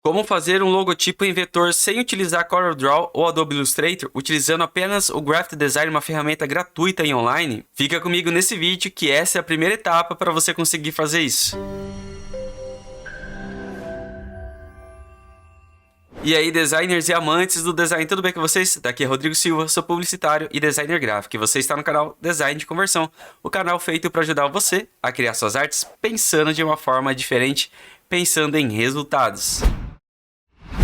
Como fazer um logotipo em vetor sem utilizar CorelDRAW ou Adobe Illustrator, utilizando apenas o Graphic Design, uma ferramenta gratuita e online? Fica comigo nesse vídeo que essa é a primeira etapa para você conseguir fazer isso. E aí, designers e amantes do design, tudo bem com vocês? Daqui é Rodrigo Silva, sou publicitário e designer gráfico. E você está no canal Design de Conversão, o canal feito para ajudar você a criar suas artes pensando de uma forma diferente, pensando em resultados.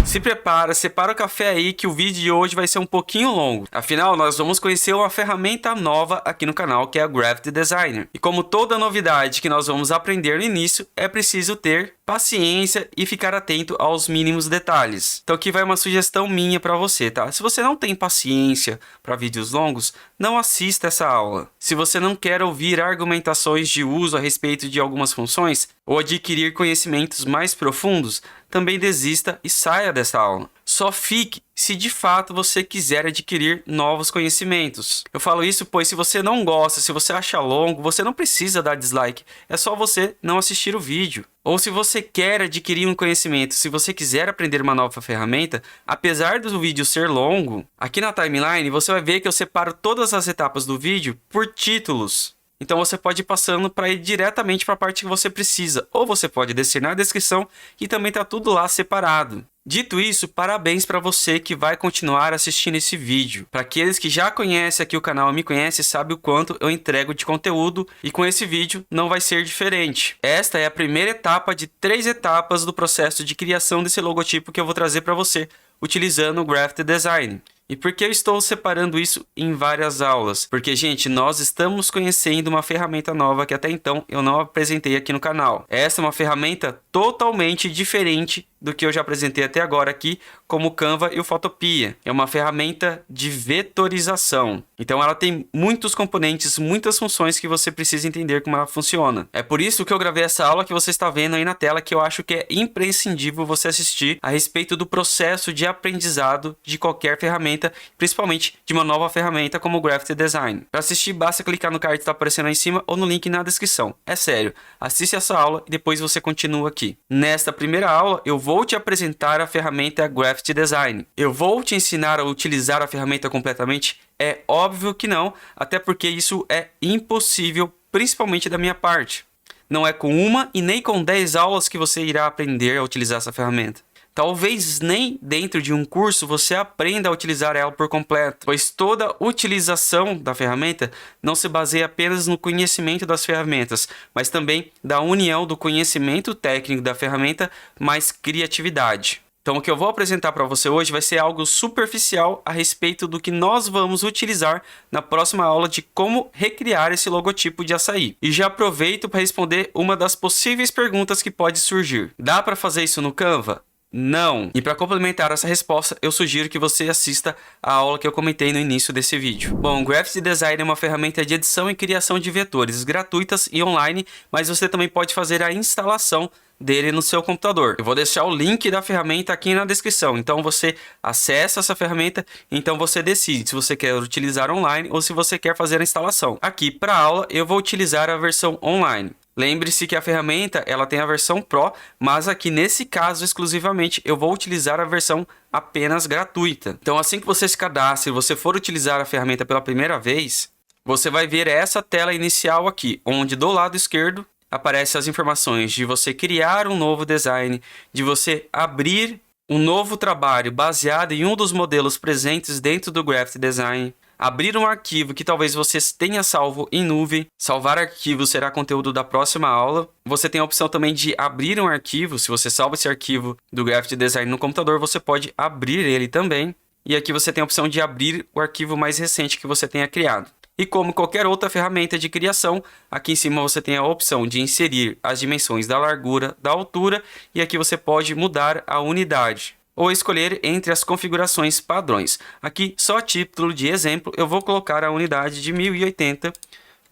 Se prepara, separa o café aí que o vídeo de hoje vai ser um pouquinho longo. Afinal, nós vamos conhecer uma ferramenta nova aqui no canal, que é a Graphic Designer. E como toda novidade que nós vamos aprender no início, é preciso ter paciência e ficar atento aos mínimos detalhes. Então aqui vai uma sugestão minha para você, tá? Se você não tem paciência para vídeos longos, não assista essa aula. Se você não quer ouvir argumentações de uso a respeito de algumas funções ou adquirir conhecimentos mais profundos, também desista e saia dessa aula. Só fique se de fato você quiser adquirir novos conhecimentos. Eu falo isso pois se você não gosta, se você acha longo, você não precisa dar dislike. É só você não assistir o vídeo. Ou se você quer adquirir um conhecimento, se você quiser aprender uma nova ferramenta, apesar do vídeo ser longo, aqui na timeline você vai ver que eu separo todas as etapas do vídeo por títulos. Então você pode ir passando para ir diretamente para a parte que você precisa. Ou você pode descer na descrição e também está tudo lá separado. Dito isso, parabéns para você que vai continuar assistindo esse vídeo. Para aqueles que já conhecem aqui o canal e me conhecem, sabem o quanto eu entrego de conteúdo e com esse vídeo não vai ser diferente. Esta é a primeira etapa de 3 etapas do processo de criação desse logotipo que eu vou trazer para você, utilizando o Graphic Design. E por que eu estou separando isso em várias aulas? Porque, gente, nós estamos conhecendo uma ferramenta nova que até então eu não apresentei aqui no canal. Essa é uma ferramenta totalmente diferente do que eu já apresentei até agora aqui, como o Canva e o Photopea. É uma ferramenta de vetorização. Então ela tem muitos componentes, muitas funções que você precisa entender como ela funciona. É por isso que eu gravei essa aula que você está vendo aí na tela, que eu acho que é imprescindível você assistir a respeito do processo de aprendizado de qualquer ferramenta, principalmente de uma nova ferramenta como o Graphic Design. Para assistir, basta clicar no card que está aparecendo aí em cima ou no link na descrição. É sério, assiste essa aula e depois você continua aqui. Nesta primeira aula, eu vou te apresentar a ferramenta Graphic Design. Eu vou te ensinar a utilizar a ferramenta completamente? É óbvio que não, até porque isso é impossível, principalmente da minha parte. Não é com uma e nem com 10 aulas que você irá aprender a utilizar essa ferramenta. Talvez nem dentro de um curso você aprenda a utilizar ela por completo, pois toda utilização da ferramenta não se baseia apenas no conhecimento das ferramentas, mas também da união do conhecimento técnico da ferramenta mais criatividade. Então o que eu vou apresentar para você hoje vai ser algo superficial a respeito do que nós vamos utilizar na próxima aula de como recriar esse logotipo de açaí. E já aproveito para responder uma das possíveis perguntas que pode surgir. Dá para fazer isso no Canva? Não. E para complementar essa resposta, eu sugiro que você assista a aula que eu comentei no início desse vídeo. Bom, o Graphic Design é uma ferramenta de edição e criação de vetores gratuitas e online, mas você também pode fazer a instalação dele no seu computador. Eu vou deixar o link da ferramenta aqui na descrição. Então você acessa essa ferramenta, então você decide se você quer utilizar online ou se você quer fazer a instalação. Aqui para a aula eu vou utilizar a versão online. Lembre-se que a ferramenta ela tem a versão Pro, mas aqui nesse caso exclusivamente eu vou utilizar a versão apenas gratuita. Então assim que você se cadastre e você for utilizar a ferramenta pela primeira vez, você vai ver essa tela inicial aqui, onde do lado esquerdo aparecem as informações de você criar um novo design, de você abrir um novo trabalho baseado em um dos modelos presentes dentro do Graphic Design, abrir um arquivo que talvez você tenha salvo em nuvem. Salvar arquivo será conteúdo da próxima aula. Você tem a opção também de abrir um arquivo. Se você salva esse arquivo do Graphic Design no computador, você pode abrir ele também. E aqui você tem a opção de abrir o arquivo mais recente que você tenha criado. E como qualquer outra ferramenta de criação, aqui em cima você tem a opção de inserir as dimensões da largura, da altura, e aqui você pode mudar a unidade ou escolher entre as configurações padrões. Aqui, só a título de exemplo, eu vou colocar a unidade de 1080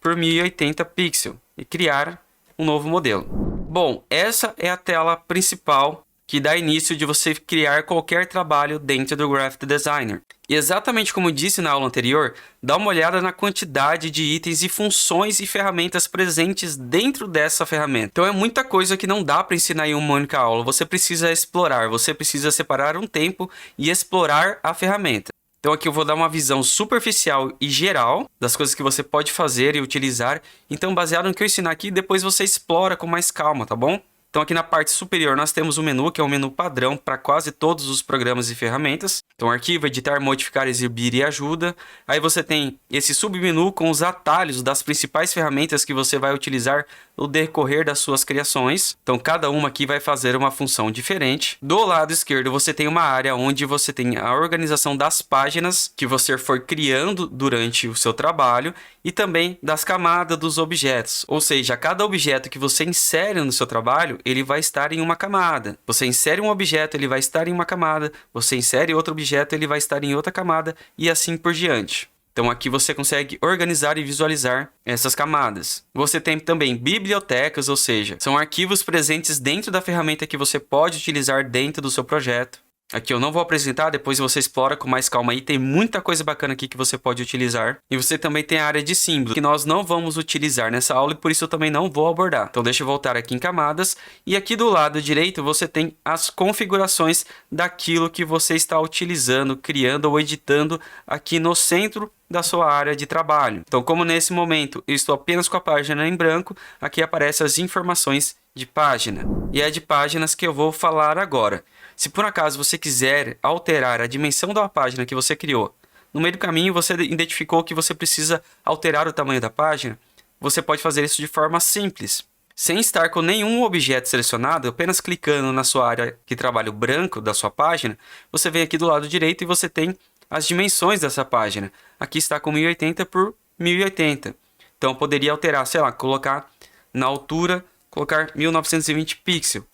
por 1080 pixels e criar um novo modelo. Bom, essa é a tela principal que dá início de você criar qualquer trabalho dentro do Graphic Designer. E exatamente como disse na aula anterior, dá uma olhada na quantidade de itens e funções e ferramentas presentes dentro dessa ferramenta. Então é muita coisa que não dá para ensinar em uma única aula. Você precisa explorar, você precisa separar um tempo e explorar a ferramenta. Então aqui eu vou dar uma visão superficial e geral das coisas que você pode fazer e utilizar. Então baseado no que eu ensinar aqui, depois você explora com mais calma, tá bom? Então aqui na parte superior nós temos o menu, que é um menu padrão para quase todos os programas e ferramentas. Então arquivo, editar, modificar, exibir e ajuda. Aí você tem esse submenu com os atalhos das principais ferramentas que você vai utilizar no decorrer das suas criações. Então cada uma aqui vai fazer uma função diferente. Do lado esquerdo você tem uma área onde você tem a organização das páginas que você for criando durante o seu trabalho e também das camadas dos objetos. Ou seja, cada objeto que você insere no seu trabalho, ele vai estar em uma camada. Você insere um objeto, ele vai estar em uma camada. Você insere outro objeto, ele vai estar em outra camada e assim por diante. Então aqui você consegue organizar e visualizar essas camadas. Você tem também bibliotecas, ou seja, são arquivos presentes dentro da ferramenta que você pode utilizar dentro do seu projeto. Aqui eu não vou apresentar, depois você explora com mais calma aí. Tem muita coisa bacana aqui que você pode utilizar. E você também tem a área de símbolos, que nós não vamos utilizar nessa aula e por isso eu também não vou abordar. Então deixa eu voltar aqui em camadas. E aqui do lado direito você tem as configurações daquilo que você está utilizando, criando ou editando aqui no centro da sua área de trabalho. Então como nesse momento eu estou apenas com a página em branco, aqui aparecem as informações de página. E é de páginas que eu vou falar agora. Se por acaso você quiser alterar a dimensão da página que você criou, no meio do caminho você identificou que você precisa alterar o tamanho da página, você pode fazer isso de forma simples. Sem estar com nenhum objeto selecionado, apenas clicando na sua área de trabalho branco da sua página, você vem aqui do lado direito e você tem as dimensões dessa página. Aqui está com 1080 por 1080. Então eu poderia alterar, sei lá, colocar na altura, colocar 1920 pixels.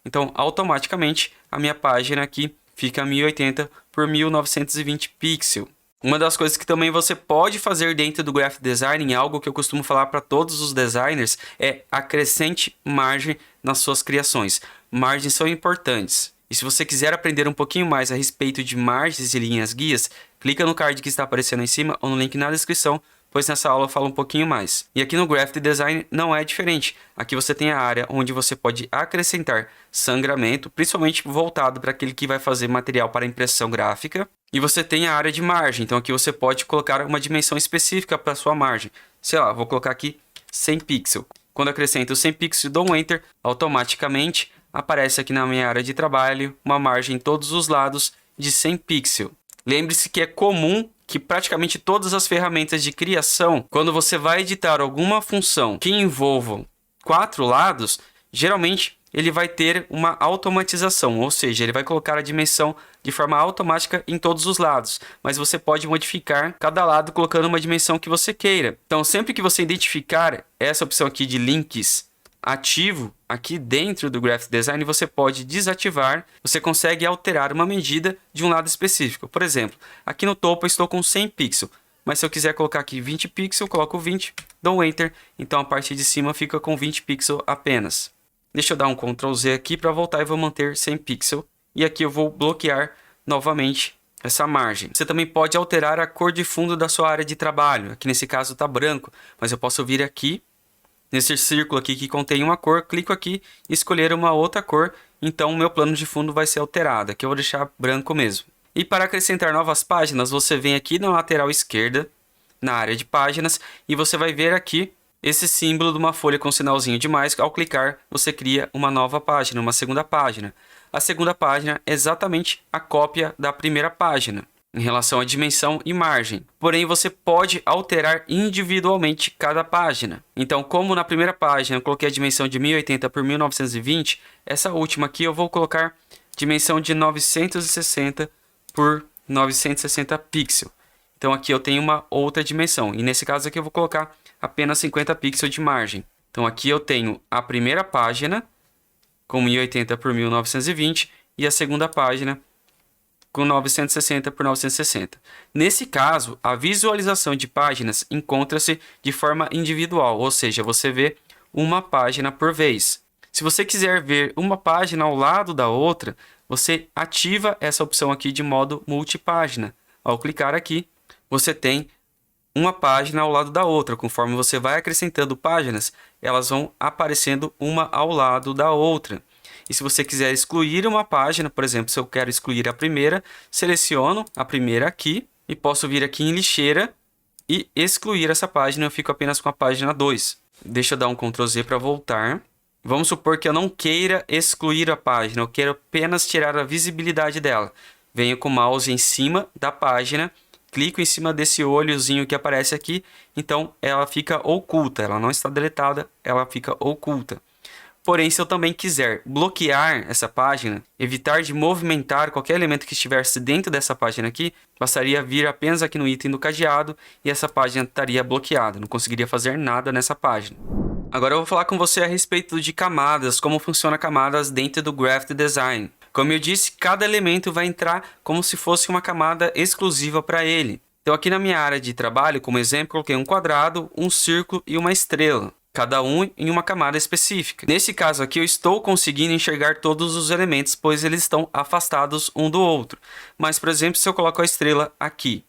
Então, automaticamente, a minha página aqui fica 1080 por 1920 pixels. Uma das coisas que também você pode fazer dentro do Graphic Design, algo que eu costumo falar para todos os designers, é acrescente margem nas suas criações. Margens são importantes. E se você quiser aprender um pouquinho mais a respeito de margens e linhas guias, clica no card que está aparecendo em cima ou no link na descrição, pois nessa aula eu falo um pouquinho mais. E aqui no Graphic Design não é diferente. Aqui você tem a área onde você pode acrescentar sangramento, principalmente voltado para aquele que vai fazer material para impressão gráfica. E você tem a área de margem, então aqui você pode colocar uma dimensão específica para a sua margem. Sei lá, vou colocar aqui 100 pixels. Quando acrescento 100 pixels e dou um Enter, automaticamente aparece aqui na minha área de trabalho uma margem em todos os lados de 100 pixels. Lembre-se que é comum que praticamente todas as ferramentas de criação, quando você vai editar alguma função que envolva 4 lados, geralmente ele vai ter uma automatização, ou seja, ele vai colocar a dimensão de forma automática em todos os lados, mas você pode modificar cada lado colocando uma dimensão que você queira. Então, sempre que você identificar essa opção aqui de links ativo aqui dentro do Graphic Design, você pode desativar, você consegue alterar uma medida de um lado específico. Por exemplo, aqui no topo eu estou com 100 pixels, mas se eu quiser colocar aqui 20 pixels, eu coloco 20, dou um Enter, então a parte de cima fica com 20 pixels apenas. Deixa eu dar um Ctrl Z aqui para voltar e vou manter 100 pixels. E aqui eu vou bloquear novamente essa margem. Você também pode alterar a cor de fundo da sua área de trabalho. Aqui nesse caso está branco, mas eu posso vir aqui nesse círculo aqui que contém uma cor, clico aqui e escolher uma outra cor, então o meu plano de fundo vai ser alterado. Aqui eu vou deixar branco mesmo. E para acrescentar novas páginas, você vem aqui na lateral esquerda, na área de páginas, e você vai ver aqui esse símbolo de uma folha com sinalzinho de mais. Ao clicar, você cria uma nova página, uma segunda página. A segunda página é exatamente a cópia da primeira página em relação à dimensão e margem. Porém, você pode alterar individualmente cada página. Então, como na primeira página eu coloquei a dimensão de 1080 por 1920, essa última aqui eu vou colocar dimensão de 960 por 960 pixels. Então, aqui eu tenho uma outra dimensão. E nesse caso aqui eu vou colocar apenas 50 pixels de margem. Então, aqui eu tenho a primeira página com 1080 por 1920 e a segunda página com 960 por 960. Nesse caso, a visualização de páginas encontra-se de forma individual, ou seja, você vê uma página por vez. Se você quiser ver uma página ao lado da outra, você ativa essa opção aqui de modo multipágina. Ao clicar aqui, você tem uma página ao lado da outra. Conforme você vai acrescentando páginas, elas vão aparecendo uma ao lado da outra. E se você quiser excluir uma página, por exemplo, se eu quero excluir a primeira, seleciono a primeira aqui e posso vir aqui em lixeira e excluir essa página. Eu fico apenas com a página 2. Deixa eu dar um Ctrl Z para voltar. Vamos supor que eu não queira excluir a página, eu quero apenas tirar a visibilidade dela. Venho com o mouse em cima da página, clico em cima desse olhozinho que aparece aqui, então ela fica oculta, ela não está deletada, ela fica oculta. Porém, se eu também quiser bloquear essa página, evitar de movimentar qualquer elemento que estivesse dentro dessa página aqui, bastaria vir apenas aqui no item do cadeado e essa página estaria bloqueada, não conseguiria fazer nada nessa página. Agora eu vou falar com você a respeito de camadas, como funciona camadas dentro do Graphic Design. Como eu disse, cada elemento vai entrar como se fosse uma camada exclusiva para ele. Então aqui na minha área de trabalho, como exemplo, coloquei um quadrado, um círculo e uma estrela, cada um em uma camada específica. Nesse caso aqui eu estou conseguindo enxergar todos os elementos, pois eles estão afastados um do outro. Mas, por exemplo, se eu coloco a estrela aqui,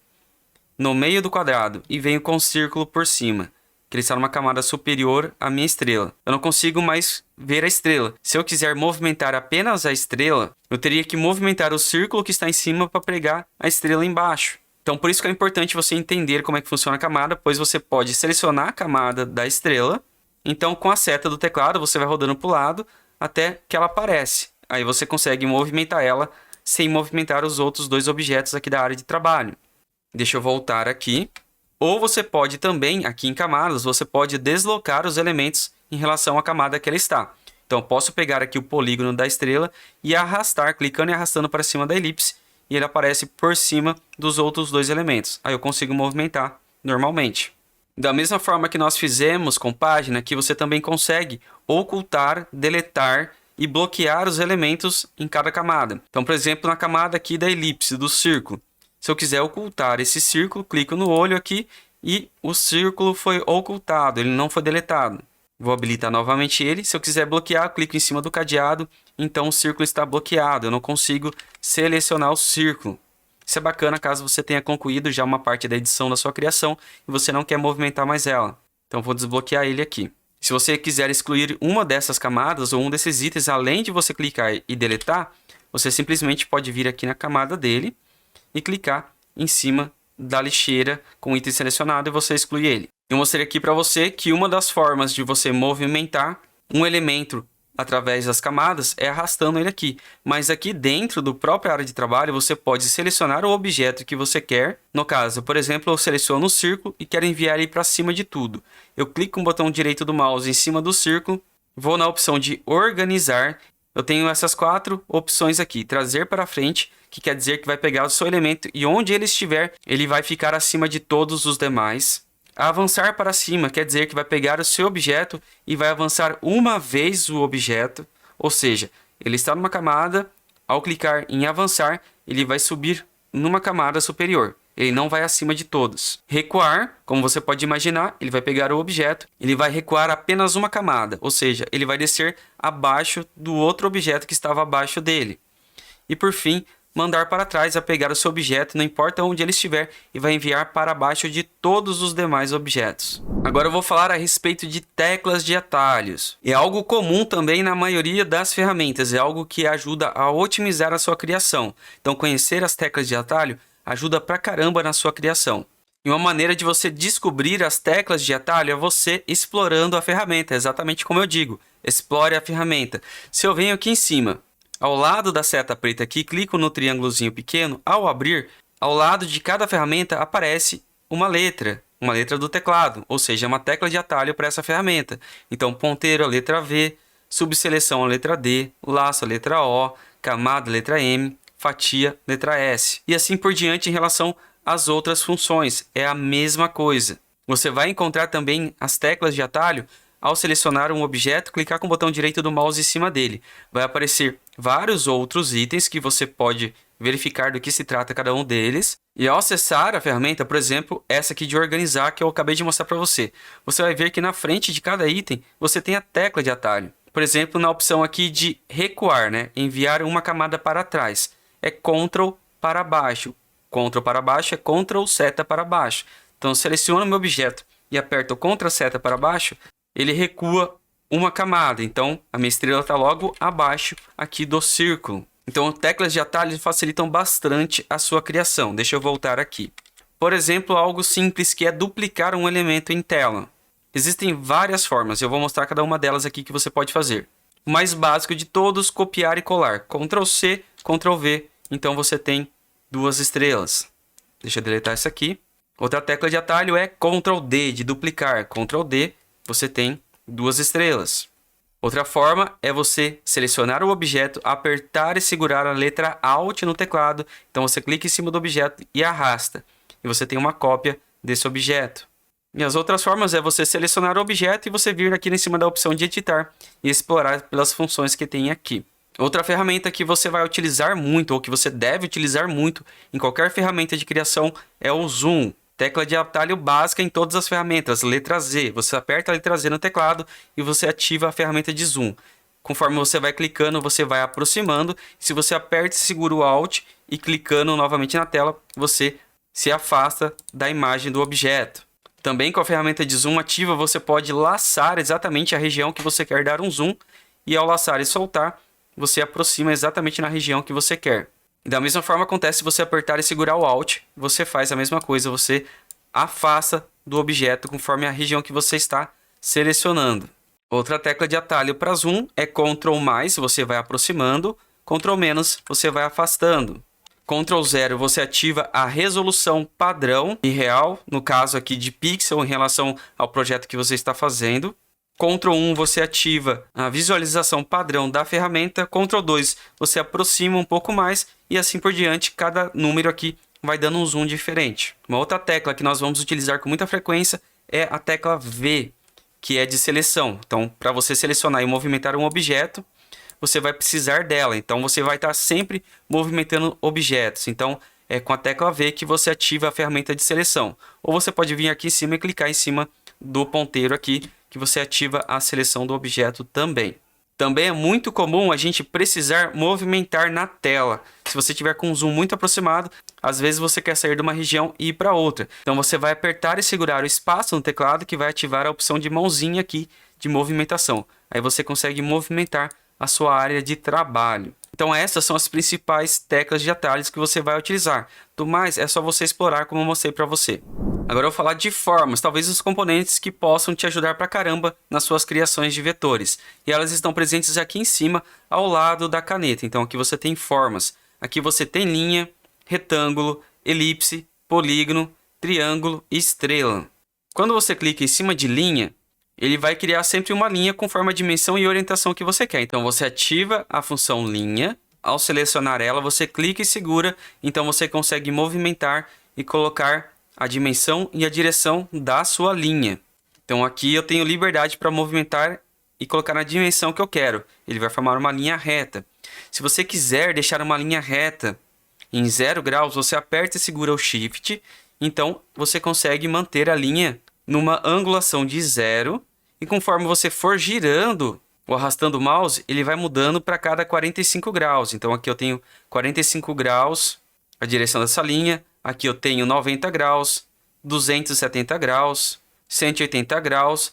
no meio do quadrado, e venho com o círculo por cima, que ele está numa camada superior à minha estrela, eu não consigo mais ver a estrela. Se eu quiser movimentar apenas a estrela, eu teria que movimentar o círculo que está em cima para pegar a estrela embaixo. Então, por isso que é importante você entender como é que funciona a camada, pois você pode selecionar a camada da estrela. Então, com a seta do teclado, você vai rodando para o lado até que ela aparece. Aí você consegue movimentar ela sem movimentar os outros dois objetos aqui da área de trabalho. Deixa eu voltar aqui. Ou você pode também, aqui em camadas, você pode deslocar os elementos em relação à camada que ela está. Então, eu posso pegar aqui o polígono da estrela e arrastar, clicando e arrastando para cima da elipse, e ele aparece por cima dos outros dois elementos. Aí eu consigo movimentar normalmente. Da mesma forma que nós fizemos com página, aqui você também consegue ocultar, deletar e bloquear os elementos em cada camada. Então, por exemplo, na camada aqui da elipse, do círculo. Se eu quiser ocultar esse círculo, clico no olho aqui e o círculo foi ocultado, ele não foi deletado. Vou habilitar novamente ele. Se eu quiser bloquear, clico em cima do cadeado, então o círculo está bloqueado, eu não consigo selecionar o círculo. Isso é bacana caso você tenha concluído já uma parte da edição da sua criação e você não quer movimentar mais ela. Então vou desbloquear ele aqui. Se você quiser excluir uma dessas camadas ou um desses itens, além de você clicar e deletar, você simplesmente pode vir aqui na camada dele e clicar em cima da lixeira com o item selecionado e você exclui ele. Eu mostrei aqui para você que uma das formas de você movimentar um elemento através das camadas é arrastando ele aqui. Mas aqui dentro do próprio área de trabalho você pode selecionar o objeto que você quer. No caso, por exemplo, eu seleciono o círculo e quero enviar ele para cima de tudo. Eu clico com o botão direito do mouse em cima do círculo, vou na opção de organizar. Eu tenho essas 4 opções aqui. Trazer para frente, que quer dizer que vai pegar o seu elemento e onde ele estiver, ele vai ficar acima de todos os demais. Avançar para cima quer dizer que vai pegar o seu objeto e vai avançar uma vez o objeto. Ou seja, ele está numa camada, ao clicar em avançar, ele vai subir numa camada superior. Ele não vai acima de todos. Recuar, como você pode imaginar, ele vai pegar o objeto, ele vai recuar apenas uma camada. Ou seja, ele vai descer abaixo do outro objeto que estava abaixo dele. E por fim, mandar para trás a pegar o seu objeto, não importa onde ele estiver, e vai enviar para baixo de todos os demais objetos. Agora eu vou falar a respeito de teclas de atalhos. É algo comum também na maioria das ferramentas, é algo que ajuda a otimizar a sua criação. Então conhecer as teclas de atalho ajuda pra caramba na sua criação. E uma maneira de você descobrir as teclas de atalho é você explorando a ferramenta, exatamente como eu digo, explore a ferramenta. Se eu venho aqui em cima, ao lado da seta preta aqui, clico no triângulozinho pequeno, ao abrir, ao lado de cada ferramenta aparece uma letra do teclado, ou seja, uma tecla de atalho para essa ferramenta. Então, ponteiro, a letra V, subseleção, a letra D, laço, a letra O, camada, a letra M, fatia, letra S. E assim por diante em relação às outras funções. É a mesma coisa. Você vai encontrar também as teclas de atalho ao selecionar um objeto, clicar com o botão direito do mouse em cima dele. Vai aparecer vários outros itens que você pode verificar do que se trata cada um deles. E ao acessar a ferramenta, por exemplo, essa aqui de organizar que eu acabei de mostrar para você, você vai ver que na frente de cada item você tem a tecla de atalho. Por exemplo, na opção aqui de recuar, né? Enviar uma camada para trás. É Ctrl para baixo. Ctrl para baixo é Ctrl seta para baixo. Então, eu seleciono meu objeto e aperto Ctrl seta para baixo, ele recua uma camada. Então, a minha estrela está logo abaixo aqui do círculo. Então, teclas de atalho facilitam bastante a sua criação. Deixa eu voltar aqui. Por exemplo, algo simples que é duplicar um elemento em tela. Existem várias formas, eu vou mostrar cada uma delas aqui que você pode fazer. O mais básico de todos, copiar e colar. Ctrl C, Ctrl V, então você tem 2 estrelas. Deixa eu deletar isso aqui. Outra tecla de atalho é Ctrl D, de duplicar. Ctrl D, você tem 2 estrelas. Outra forma é você selecionar o objeto, apertar e segurar a letra Alt no teclado. Então você clica em cima do objeto e arrasta. E você tem uma cópia desse objeto. E as outras formas é você selecionar o objeto e você vir aqui em cima da opção de editar e explorar pelas funções que tem aqui. Outra ferramenta que você vai utilizar muito, ou que você deve utilizar muito em qualquer ferramenta de criação, é o Zoom. Tecla de atalho básica em todas as ferramentas, letra Z. Você aperta a letra Z no teclado e você ativa a ferramenta de Zoom. Conforme você vai clicando, você vai aproximando. Se você aperta e segura o Alt e clicando novamente na tela, você se afasta da imagem do objeto. Também com a ferramenta de zoom ativa, você pode laçar exatamente a região que você quer dar um zoom. E ao laçar e soltar, você aproxima exatamente na região que você quer. E da mesma forma acontece se você apertar e segurar o Alt. Você faz a mesma coisa, você afasta do objeto conforme a região que você está selecionando. Outra tecla de atalho para zoom é Ctrl+, você vai aproximando. Ctrl-, você vai afastando. Ctrl 0 você ativa a resolução padrão e real, no caso aqui de pixel em relação ao projeto que você está fazendo. Ctrl 1 você ativa a visualização padrão da ferramenta. Ctrl 2 você aproxima um pouco mais e assim por diante, cada número aqui vai dando um zoom diferente. Uma outra tecla que nós vamos utilizar com muita frequência é a tecla V, que é de seleção. Então, para você selecionar e movimentar um objeto, você vai precisar dela. Então, você vai estar sempre movimentando objetos. Então, é com a tecla V que você ativa a ferramenta de seleção. Ou você pode vir aqui em cima e clicar em cima do ponteiro aqui, que você ativa a seleção do objeto também. Também é muito comum a gente precisar movimentar na tela. Se você tiver com um zoom muito aproximado, às vezes você quer sair de uma região e ir para outra. Então, você vai apertar e segurar o espaço no teclado que vai ativar a opção de mãozinha aqui de movimentação. Aí você consegue movimentar a sua área de trabalho. Então essas são as principais teclas de atalhos que você vai utilizar. Do mais é só você explorar como eu mostrei para você. Agora eu vou falar de formas, talvez os componentes que possam te ajudar pra caramba nas suas criações de vetores. E elas estão presentes aqui em cima, ao lado da caneta. Então aqui você tem formas. Aqui você tem linha, retângulo, elipse, polígono, triângulo e estrela. Quando você clica em cima de linha, ele vai criar sempre uma linha conforme a dimensão e orientação que você quer. Então, você ativa a função linha. Ao selecionar ela, você clica e segura. Então, você consegue movimentar e colocar a dimensão e a direção da sua linha. Então, aqui eu tenho liberdade para movimentar e colocar na dimensão que eu quero. Ele vai formar uma linha reta. Se você quiser deixar uma linha reta em 0 graus, você aperta e segura o Shift. Então, você consegue manter a linha numa angulação de 0. E conforme você for girando ou arrastando o mouse, ele vai mudando para cada 45 graus. Então aqui eu tenho 45 graus, a direção dessa linha. Aqui eu tenho 90 graus, 270 graus, 180 graus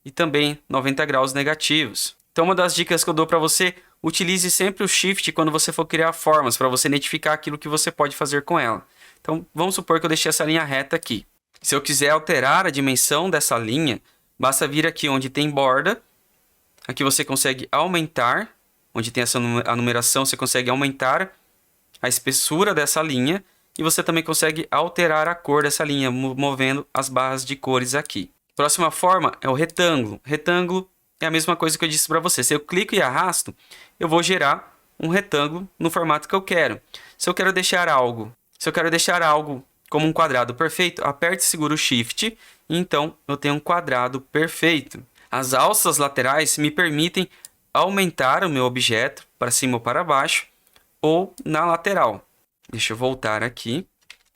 e também 90 graus negativos. Então uma das dicas que eu dou para você, utilize sempre o Shift quando você for criar formas, para você identificar aquilo que você pode fazer com ela. Então vamos supor que eu deixei essa linha reta aqui. Se eu quiser alterar a dimensão dessa linha, basta vir aqui onde tem borda. Aqui você consegue aumentar. Onde tem a numeração, você consegue aumentar a espessura dessa linha. E você também consegue alterar a cor dessa linha, movendo as barras de cores aqui. Próxima forma é o retângulo. Retângulo é a mesma coisa que eu disse para você. Se eu clico e arrasto, eu vou gerar um retângulo no formato que eu quero. Se eu quero deixar algo como um quadrado perfeito, aperte e segura o Shift e então eu tenho um quadrado perfeito. As alças laterais me permitem aumentar o meu objeto para cima ou para baixo ou na lateral. Deixa eu voltar aqui.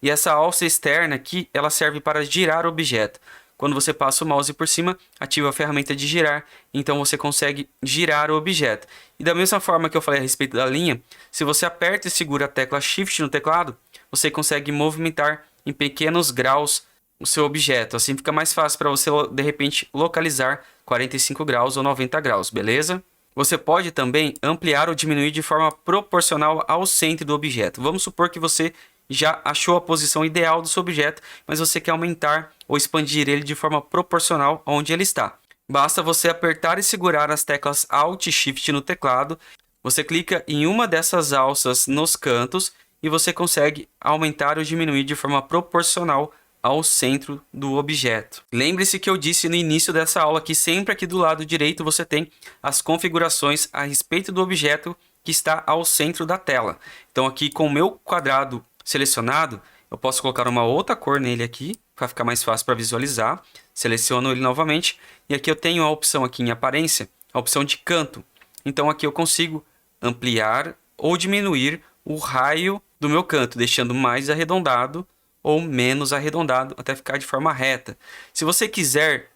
E essa alça externa aqui, ela serve para girar o objeto. quando você passa o mouse por cima, ativa a ferramenta de girar, então você consegue girar o objeto. E da mesma forma que eu falei a respeito da linha, se você aperta e segura a tecla Shift no teclado, você consegue movimentar em pequenos graus o seu objeto. Assim fica mais fácil para você, de repente, localizar 45 graus ou 90 graus, beleza? Você pode também ampliar ou diminuir de forma proporcional ao centro do objeto. Vamos supor que você já achou a posição ideal do seu objeto, mas você quer aumentar ou expandir ele de forma proporcional aonde ele está. Basta você apertar e segurar as teclas Alt e Shift no teclado. Você clica em uma dessas alças nos cantos e você consegue aumentar ou diminuir de forma proporcional ao centro do objeto. Lembre-se que eu disse no início dessa aula que sempre aqui do lado direito você tem as configurações a respeito do objeto que está ao centro da tela. Então aqui com o meu quadrado selecionado, eu posso colocar uma outra cor nele aqui, para ficar mais fácil para visualizar. Seleciono ele novamente e aqui eu tenho a opção aqui em aparência, a opção de canto. Então aqui eu consigo ampliar ou diminuir o raio do meu canto, deixando mais arredondado ou menos arredondado até ficar de forma reta. Se você quiser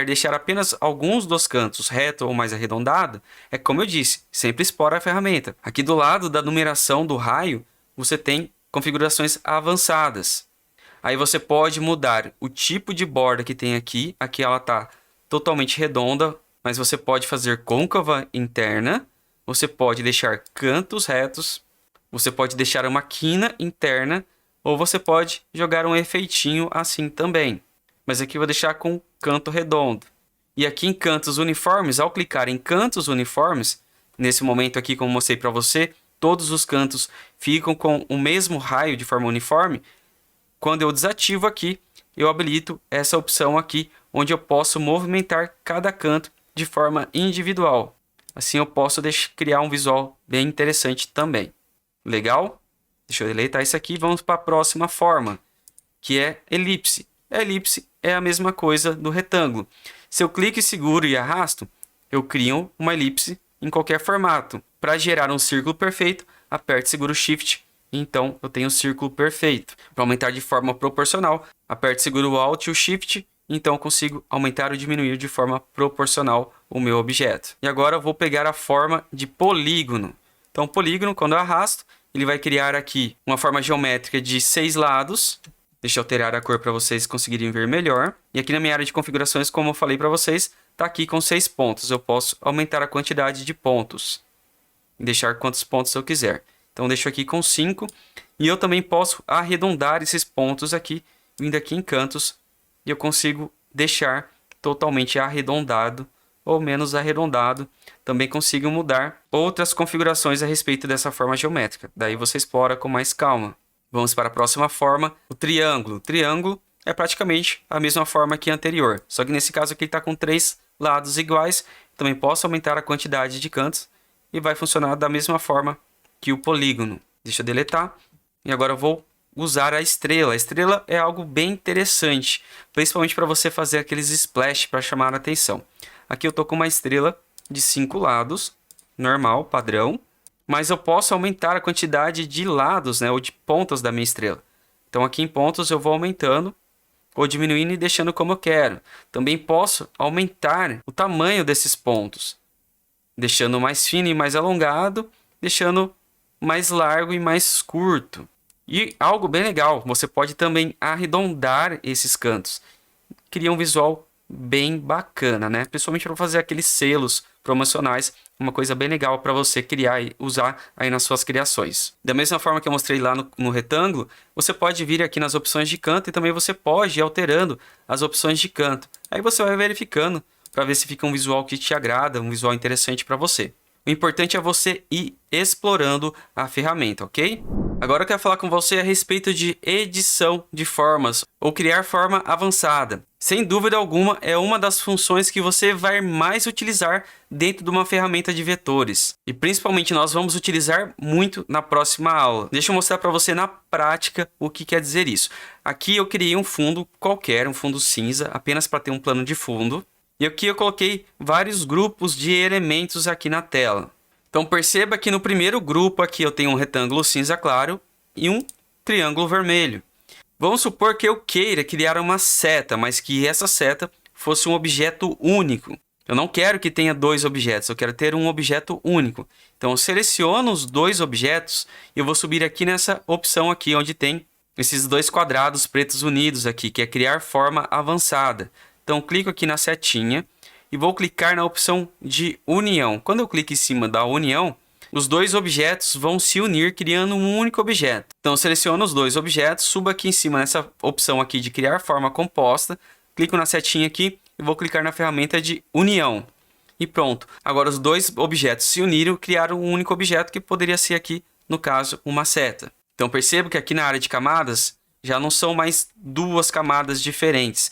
deixar apenas alguns dos cantos reto ou mais arredondado, é como eu disse, sempre explora a ferramenta. Aqui do lado da numeração do raio, você tem configurações avançadas. Aí você pode mudar o tipo de borda que tem aqui. Aqui ela está totalmente redonda, mas você pode fazer côncava interna. Você pode deixar cantos retos. Você pode deixar uma quina interna. Ou você pode jogar um efeitinho assim também. Mas aqui eu vou deixar com canto redondo. E aqui em cantos uniformes, ao clicar em cantos uniformes, nesse momento aqui, como mostrei para você, todos os cantos ficam com o mesmo raio de forma uniforme. Quando eu desativo aqui, eu habilito essa opção aqui, onde eu posso movimentar cada canto de forma individual. Assim eu posso criar um visual bem interessante também. Legal? Deixa eu deletar isso aqui e vamos para a próxima forma, que é elipse. A elipse é a mesma coisa do retângulo. Se eu clico e seguro e arrasto, eu crio uma elipse em qualquer formato. Para gerar um círculo perfeito, aperte e seguro o Shift, e então eu tenho um círculo perfeito. Para aumentar de forma proporcional, aperte e seguro o Alt e o Shift, então eu consigo aumentar ou diminuir de forma proporcional o meu objeto. E agora eu vou pegar a forma de polígono. Então o polígono, quando eu arrasto, ele vai criar aqui uma forma geométrica de 6 lados. Deixa eu alterar a cor para vocês conseguirem ver melhor. E aqui na minha área de configurações, como eu falei para vocês, está aqui com 6 pontos. Eu posso aumentar a quantidade de pontos e deixar quantos pontos eu quiser. Então deixo aqui com 5. E eu também posso arredondar esses pontos aqui, vindo aqui em cantos. E eu consigo deixar totalmente arredondado ou menos arredondado. Também consigo mudar outras configurações a respeito dessa forma geométrica. Daí você explora com mais calma. Vamos para a próxima forma, o triângulo. O triângulo é praticamente a mesma forma que a anterior. Só que nesse caso aqui está com 3 lados iguais. Também posso aumentar a quantidade de cantos. E vai funcionar da mesma forma que o polígono. Deixa eu deletar. E agora eu vou usar a estrela. A estrela é algo bem interessante. Principalmente para você fazer aqueles splash para chamar a atenção. Aqui eu estou com uma estrela de 5 lados, normal, padrão. Mas eu posso aumentar a quantidade de lados, né, ou de pontas da minha estrela. Então aqui em pontos eu vou aumentando ou diminuindo e deixando como eu quero. Também posso aumentar o tamanho desses pontos, deixando mais fino e mais alongado, deixando mais largo e mais curto. E algo bem legal, você pode também arredondar esses cantos. Cria um visual bem bacana, né? Principalmente para fazer aqueles selos promocionais, uma coisa bem legal para você criar e usar aí nas suas criações. Da mesma forma que eu mostrei lá no retângulo, você pode vir aqui nas opções de canto e também você pode ir alterando as opções de canto. Aí você vai verificando para ver se fica um visual que te agrada, um visual interessante para você. O importante é você ir explorando a ferramenta, ok? Agora eu quero falar com você a respeito de edição de formas ou criar forma avançada. Sem dúvida alguma, é uma das funções que você vai mais utilizar dentro de uma ferramenta de vetores. E principalmente nós vamos utilizar muito na próxima aula. Deixa eu mostrar para você na prática o que quer dizer isso. Aqui eu criei um fundo qualquer, um fundo cinza, apenas para ter um plano de fundo. E aqui eu coloquei vários grupos de elementos aqui na tela. Então perceba que no primeiro grupo aqui eu tenho um retângulo cinza claro e um triângulo vermelho. Vamos supor que eu queira criar uma seta, mas que essa seta fosse um objeto único. Eu não quero que tenha dois objetos, eu quero ter um objeto único. Então, eu seleciono os dois objetos e eu vou subir aqui nessa opção aqui, onde tem esses dois quadrados pretos unidos aqui, que é criar forma avançada. Então, clico aqui na setinha e vou clicar na opção de união. Quando eu clico em cima da união, os dois objetos vão se unir criando um único objeto. Então, eu seleciono os dois objetos, subo aqui em cima nessa opção aqui de criar forma composta, clico na setinha aqui e vou clicar na ferramenta de união. E pronto. Agora os dois objetos se uniram e criaram um único objeto que poderia ser aqui, no caso, uma seta. Então percebo que aqui na área de camadas já não são mais duas camadas diferentes,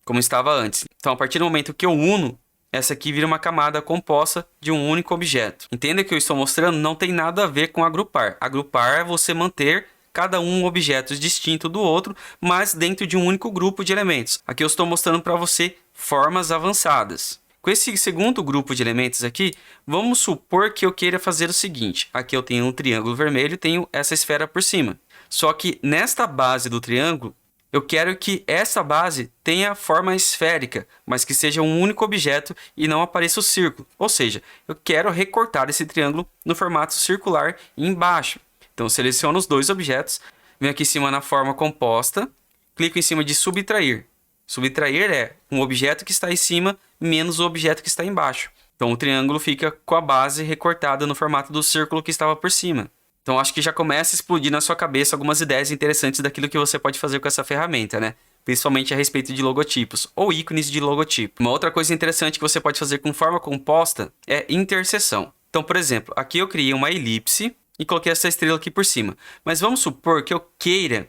como estava antes. Então a partir do momento que eu uno, essa aqui vira uma camada composta de um único objeto. Entenda que eu estou mostrando não tem nada a ver com agrupar. Agrupar é você manter cada um objeto distinto do outro, mas dentro de um único grupo de elementos. Aqui eu estou mostrando para você formas avançadas. Com esse segundo grupo de elementos aqui, vamos supor que eu queira fazer o seguinte. Aqui eu tenho um triângulo vermelho e tenho essa esfera por cima. Só que nesta base do triângulo, eu quero que essa base tenha forma esférica, mas que seja um único objeto e não apareça o círculo. Ou seja, eu quero recortar esse triângulo no formato circular embaixo. Então, seleciono os dois objetos, venho aqui em cima na forma composta, clico em cima de subtrair. Subtrair é um objeto que está em cima menos o objeto que está embaixo. Então, o triângulo fica com a base recortada no formato do círculo que estava por cima. Então, acho que já começa a explodir na sua cabeça algumas ideias interessantes daquilo que você pode fazer com essa ferramenta, né? Principalmente a respeito de logotipos ou ícones de logotipo. Uma outra coisa interessante que você pode fazer com forma composta é interseção. Então, por exemplo, aqui eu criei uma elipse e coloquei essa estrela aqui por cima. Mas vamos supor que eu queira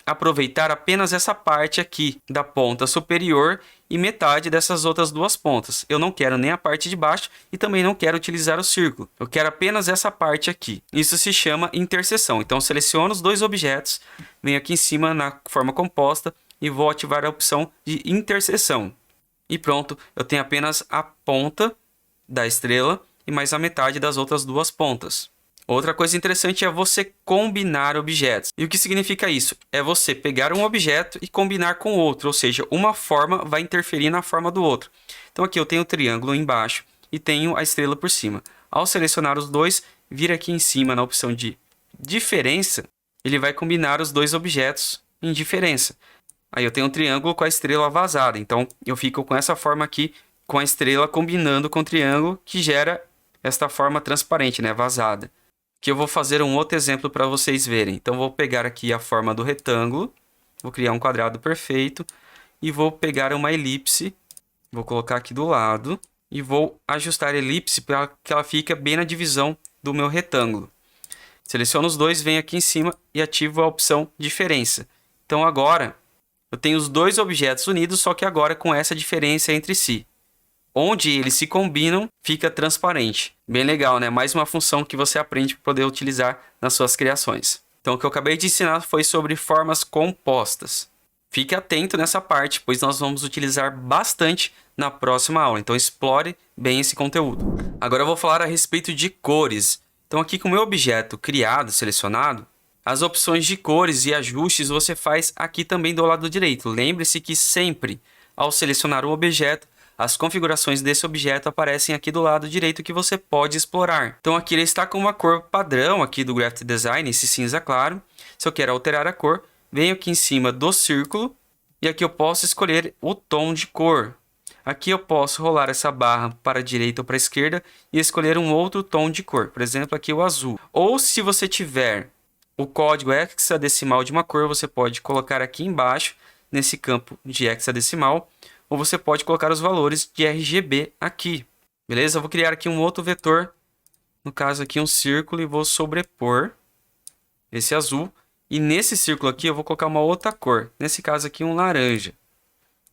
aproveitar apenas essa parte aqui da ponta superior e metade dessas outras duas pontas. Eu não quero nem a parte de baixo e também não quero utilizar o círculo. Eu quero apenas essa parte aqui. Isso se chama interseção. Então, seleciono os dois objetos, venho aqui em cima na forma composta e vou ativar a opção de interseção. E pronto, eu tenho apenas a ponta da estrela e mais a metade das outras duas pontas. Outra coisa interessante é você combinar objetos. E o que significa isso? É você pegar um objeto e combinar com outro, ou seja, uma forma vai interferir na forma do outro. Então aqui eu tenho o triângulo embaixo e tenho a estrela por cima. Ao selecionar os dois, vir aqui em cima na opção de diferença, ele vai combinar os dois objetos em diferença. Aí eu tenho um triângulo com a estrela vazada, então eu fico com essa forma aqui, com a estrela combinando com o triângulo, que gera esta forma transparente, né, vazada. Que eu vou fazer um outro exemplo para vocês verem. Então, vou pegar aqui a forma do retângulo, vou criar um quadrado perfeito e vou pegar uma elipse, vou colocar aqui do lado e vou ajustar a elipse para que ela fique bem na divisão do meu retângulo. Seleciono os dois, venho aqui em cima e ativo a opção diferença. Então, agora eu tenho os dois objetos unidos, só que agora com essa diferença entre si. Onde eles se combinam, fica transparente. Bem legal, né? Mais uma função que você aprende para poder utilizar nas suas criações. Então, o que eu acabei de ensinar foi sobre formas compostas. Fique atento nessa parte, pois nós vamos utilizar bastante na próxima aula. Então, explore bem esse conteúdo. Agora eu vou falar a respeito de cores. Então, aqui com o meu objeto criado, selecionado, as opções de cores e ajustes você faz aqui também do lado direito. Lembre-se que sempre, ao selecionar um objeto, as configurações desse objeto aparecem aqui do lado direito que você pode explorar. Então aqui ele está com uma cor padrão aqui do Graphic Design, esse cinza claro. Se eu quero alterar a cor, venho aqui em cima do círculo e aqui eu posso escolher o tom de cor. Aqui eu posso rolar essa barra para a direita ou para a esquerda e escolher um outro tom de cor, por exemplo aqui o azul. Ou se você tiver o código hexadecimal de uma cor, você pode colocar aqui embaixo, nesse campo de hexadecimal, ou você pode colocar os valores de RGB aqui, beleza? Eu vou criar aqui um outro vetor, no caso aqui um círculo, e vou sobrepor esse azul. E nesse círculo aqui eu vou colocar uma outra cor, nesse caso aqui um laranja.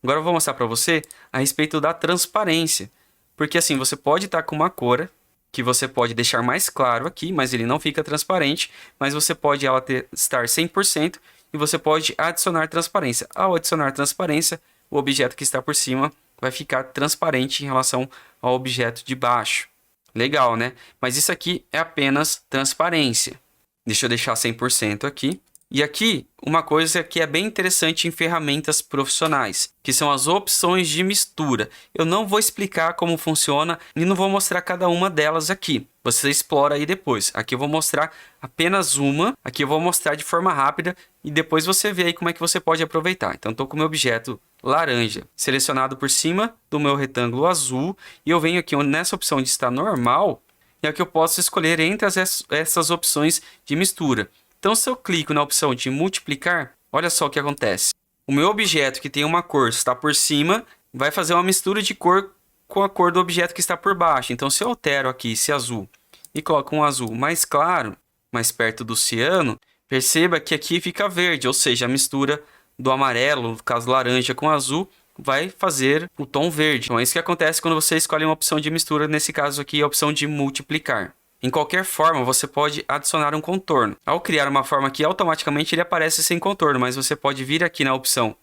Agora eu vou mostrar para você a respeito da transparência, porque assim, você pode estar com uma cor que você pode deixar mais claro aqui, mas ele não fica transparente, mas você pode estar 100% e você pode adicionar transparência. Ao adicionar transparência, o objeto que está por cima vai ficar transparente em relação ao objeto de baixo. Legal, né? Mas isso aqui é apenas transparência. Deixa eu deixar 100% aqui. E aqui, uma coisa que é bem interessante em ferramentas profissionais, que são as opções de mistura. Eu não vou explicar como funciona e não vou mostrar cada uma delas aqui. Você explora aí depois. Aqui eu vou mostrar apenas uma, aqui eu vou mostrar de forma rápida e depois você vê aí como é que você pode aproveitar. Então, estou com o meu objeto laranja selecionado por cima do meu retângulo azul e eu venho aqui nessa opção de estar normal e aqui eu posso escolher entre essas opções de mistura. Então, se eu clico na opção de multiplicar, olha só o que acontece. O meu objeto que tem uma cor está por cima, vai fazer uma mistura de cor com a cor do objeto que está por baixo. Então, se eu altero aqui esse azul e coloco um azul mais claro, mais perto do ciano, perceba que aqui fica verde, ou seja, a mistura do amarelo, no caso laranja com azul, vai fazer o tom verde. Então, é isso que acontece quando você escolhe uma opção de mistura, nesse caso aqui, a opção de multiplicar. Em qualquer forma, você pode adicionar um contorno. Ao criar uma forma aqui, automaticamente ele aparece sem contorno, mas você pode vir aqui na opção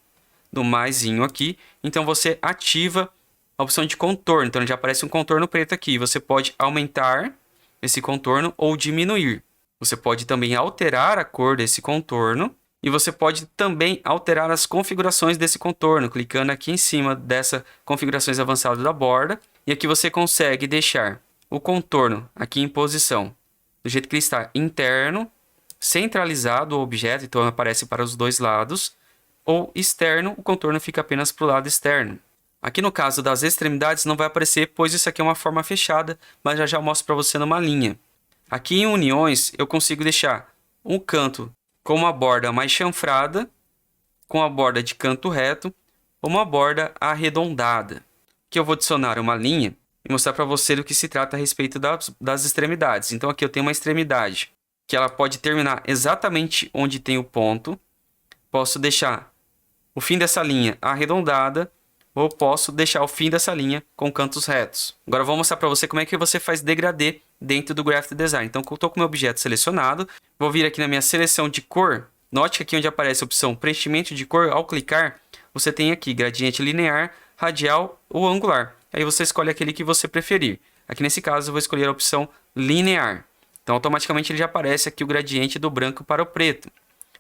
do maisinho aqui, então você ativa a opção de contorno. Então já aparece um contorno preto aqui. Você pode aumentar esse contorno ou diminuir. Você pode também alterar a cor desse contorno e você pode também alterar as configurações desse contorno, clicando aqui em cima dessa configurações avançadas da borda. E aqui você consegue deixar o contorno aqui em posição do jeito que ele está, interno, centralizado o objeto, então aparece para os dois lados, ou externo, o contorno fica apenas para o lado externo. Aqui no caso das extremidades não vai aparecer, pois isso aqui é uma forma fechada, mas já eu mostro para você numa linha. Aqui em uniões eu consigo deixar um canto com uma borda mais chanfrada, com a borda de canto reto, ou uma borda arredondada. Aqui eu vou adicionar uma linha e mostrar para você do que se trata a respeito das extremidades. Então aqui eu tenho uma extremidade que ela pode terminar exatamente onde tem o ponto. Posso deixar o fim dessa linha arredondada ou posso deixar o fim dessa linha com cantos retos. Agora eu vou mostrar para você como é que você faz degradê dentro do Graphic Design. Então eu estou com o meu objeto selecionado, vou vir aqui na minha seleção de cor. Note que aqui onde aparece a opção preenchimento de cor, ao clicar, você tem aqui gradiente linear, radial ou angular. Aí você escolhe aquele que você preferir. Aqui nesse caso eu vou escolher a opção linear. Então automaticamente ele já aparece aqui o gradiente do branco para o preto.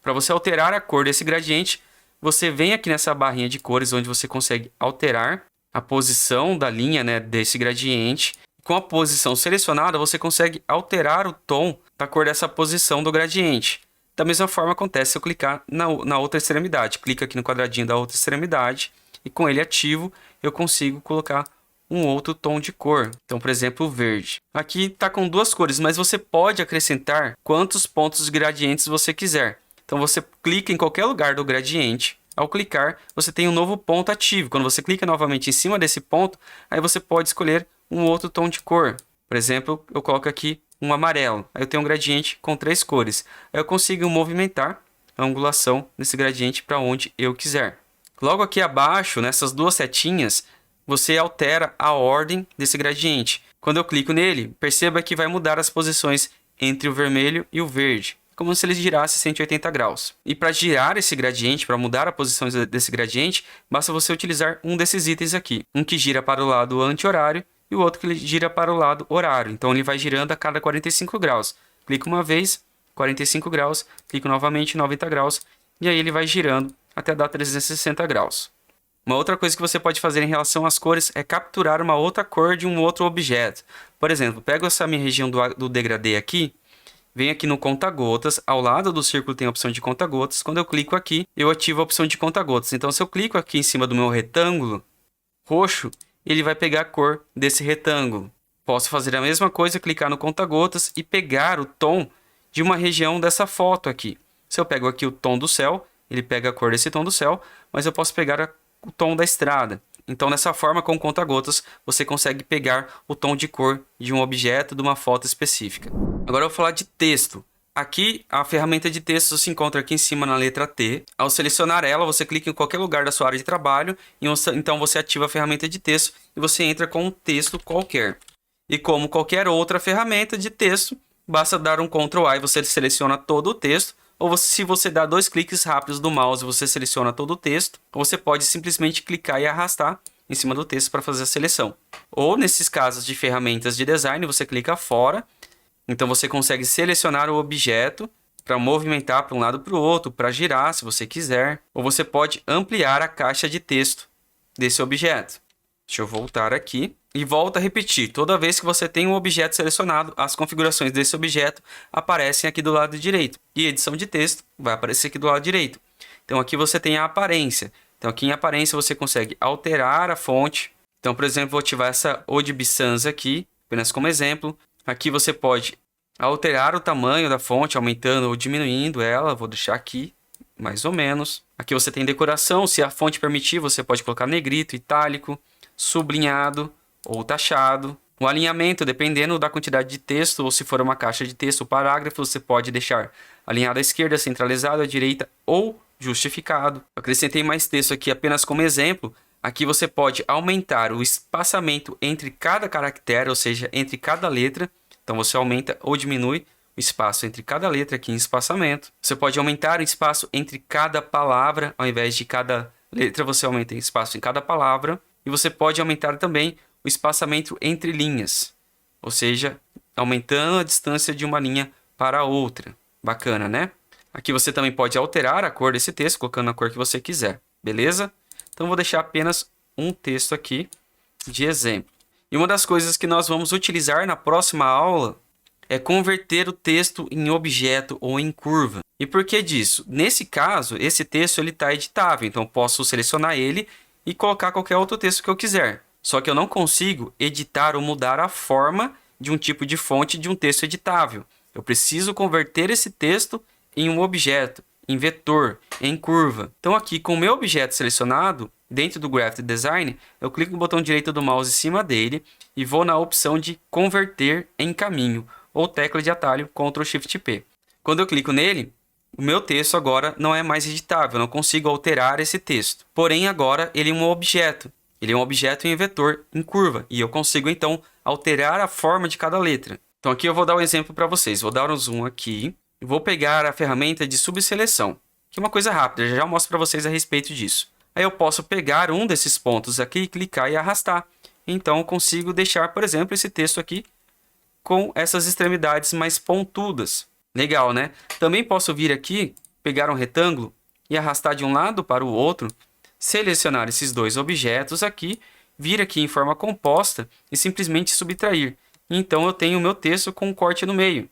Para você alterar a cor desse gradiente, você vem aqui nessa barrinha de cores onde você consegue alterar a posição da linha, né, desse gradiente. Com a posição selecionada, você consegue alterar o tom da cor dessa posição do gradiente. Da mesma forma acontece se eu clicar na outra extremidade. Clica aqui no quadradinho da outra extremidade e com ele ativo eu consigo colocar um outro tom de cor. Então, por exemplo, o verde. Aqui está com duas cores, mas você pode acrescentar quantos pontos de gradientes você quiser. Então, você clica em qualquer lugar do gradiente. Ao clicar, você tem um novo ponto ativo. Quando você clica novamente em cima desse ponto, aí você pode escolher um outro tom de cor. Por exemplo, eu coloco aqui um amarelo. Aí eu tenho um gradiente com 3 cores. Aí eu consigo movimentar a angulação desse gradiente para onde eu quiser. Logo aqui abaixo, nessas duas setinhas, você altera a ordem desse gradiente. Quando eu clico nele, perceba que vai mudar as posições entre o vermelho e o verde, como se ele girasse 180 graus. E para girar esse gradiente, para mudar a posição desse gradiente, basta você utilizar um desses itens aqui. Um que gira para o lado anti-horário e o outro que gira para o lado horário. Então ele vai girando a cada 45 graus. Clico uma vez, 45 graus, clico novamente, 90 graus, e aí ele vai girando até dar 360 graus. Uma outra coisa que você pode fazer em relação às cores é capturar uma outra cor de um outro objeto. Por exemplo, pego essa minha região do degradê aqui, venho aqui no conta-gotas, ao lado do círculo tem a opção de conta-gotas. Quando eu clico aqui, eu ativo a opção de conta-gotas. Então, se eu clico aqui em cima do meu retângulo roxo, ele vai pegar a cor desse retângulo. Posso fazer a mesma coisa, clicar no conta-gotas e pegar o tom de uma região dessa foto aqui. Se eu pego aqui o tom do céu, ele pega a cor desse tom do céu, mas eu posso pegar o tom da estrada. Então, dessa forma, com conta-gotas, você consegue pegar o tom de cor de um objeto, de uma foto específica. Agora eu vou falar de texto. Aqui, a ferramenta de texto se encontra aqui em cima na letra T. Ao selecionar ela, você clica em qualquer lugar da sua área de trabalho, e então você ativa a ferramenta de texto e você entra com um texto qualquer. E como qualquer outra ferramenta de texto, basta dar um Ctrl A e você seleciona todo o texto. Ou se você dá 2 cliques rápidos do mouse, você seleciona todo o texto. Ou você pode simplesmente clicar e arrastar em cima do texto para fazer a seleção. Ou nesses casos de ferramentas de design, você clica fora. Então você consegue selecionar o objeto para movimentar para um lado para o outro, para girar se você quiser. Ou você pode ampliar a caixa de texto desse objeto. Deixa eu voltar aqui. E volto a repetir, toda vez que você tem um objeto selecionado, as configurações desse objeto aparecem aqui do lado direito. E edição de texto vai aparecer aqui do lado direito. Então aqui você tem a aparência. Então aqui em aparência você consegue alterar a fonte. Então, por exemplo, vou ativar essa ODB Sans aqui, apenas como exemplo. Aqui você pode alterar o tamanho da fonte, aumentando ou diminuindo ela. Vou deixar aqui, mais ou menos. Aqui você tem decoração, se a fonte permitir, você pode colocar negrito, itálico, sublinhado ou taxado. O alinhamento, dependendo da quantidade de texto, ou se for uma caixa de texto ou parágrafo, você pode deixar alinhado à esquerda, centralizado à direita ou justificado. Eu acrescentei mais texto aqui apenas como exemplo. Aqui você pode aumentar o espaçamento entre cada caractere, ou seja, entre cada letra. Então você aumenta ou diminui o espaço entre cada letra aqui em espaçamento. Você pode aumentar o espaço entre cada palavra, ao invés de cada letra você aumenta o espaço em cada palavra. E você pode aumentar também o espaçamento entre linhas, ou seja, aumentando a distância de uma linha para a outra. Bacana, né? Aqui você também pode alterar a cor desse texto, colocando a cor que você quiser, beleza? Então, vou deixar apenas um texto aqui de exemplo. E uma das coisas que nós vamos utilizar na próxima aula é converter o texto em objeto ou em curva. E por que disso? Nesse caso, esse texto está editável, então eu posso selecionar ele e colocar qualquer outro texto que eu quiser. Só que eu não consigo editar ou mudar a forma de um tipo de fonte de um texto editável. Eu preciso converter esse texto em um objeto, em vetor, em curva. Então aqui com o meu objeto selecionado, dentro do Graphic Design, eu clico no botão direito do mouse em cima dele e vou na opção de converter em caminho, ou tecla de atalho Ctrl Shift P. Quando eu clico nele, o meu texto agora não é mais editável, eu não consigo alterar esse texto. Porém agora ele é um objeto. Ele é um objeto em vetor, em curva, e eu consigo então alterar a forma de cada letra. Então aqui eu vou dar um exemplo para vocês. Vou dar um zoom aqui e vou pegar a ferramenta de subseleção, que é uma coisa rápida, já mostro para vocês a respeito disso. Aí eu posso pegar um desses pontos aqui, clicar e arrastar. Então eu consigo deixar, por exemplo, esse texto aqui com essas extremidades mais pontudas. Legal, né? Também posso vir aqui, pegar um retângulo e arrastar de um lado para o outro, selecionar esses dois objetos aqui, vir aqui em forma composta e simplesmente subtrair. Então eu tenho o meu texto com um corte no meio.